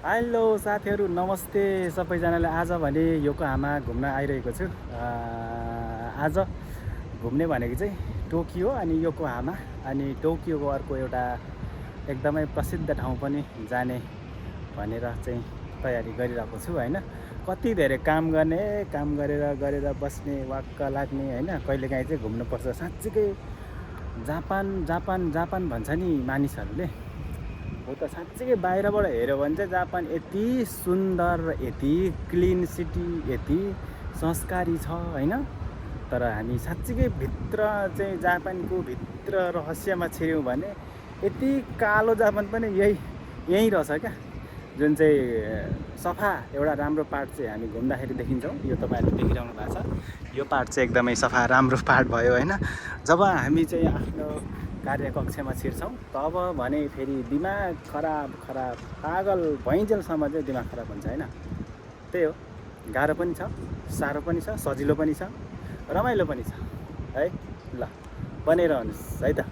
Hello साथीहरू, नमस्ते सबैजनालाई। आज भने योकोहामा घुम्न आइरहेको छु। आज घुम्ने भनेको चाहिँ टोकियो अनि योकोहामा, अनि टोकियोको अर्को एउटा एकदमै प्रसिद्ध ठाउँ पनि जाने भनेर चाहिँ तयारी गरिरहेको छु होइन। कति धेरै काम गर्ने, काम गरेर बस्ने, वाक्क लाग्ने होइन। कहिलेकाहीँ चाहिँ घुम्नुपर्छ साँच्चीकै। जापान जापान जापान भन्छ नि मानिसहरूले, हो त साँच्चीकै। बाहिरबाट हेऱ्यो भने चाहिँ जापान यति सुन्दर, यति क्लिन सिटी, यति संस्कारी छ होइन। तर हामी साँच्चीकै भित्र चाहिँ जापानको भित्र रहस्यमा छिर्यौँ भने यति कालो जापान पनि यही रहेछ क्या। जुन चाहिँ सफा एउटा राम्रो पार्ट चाहिँ हामी घुम्दाखेरि देखिन्छौँ। यो तपाईँहरूले देखिरहनु भएको छ, यो पार्ट चाहिँ एकदमै सफा राम्रो पार्ट भयो होइन। जब हामी चाहिँ आफ्नो कार्यकक्षमा छिर्छौँ तब भने फेरि दिमाग खराब पागल भइन्जेलसम्म चाहिँ दिमाग खराब हुन्छ होइन। त्यही हो, गाह्रो पनि छ, साह्रो पनि छ, सजिलो पनि छ, रमाइलो पनि छ है। ल, बनिरहनुहोस् है त।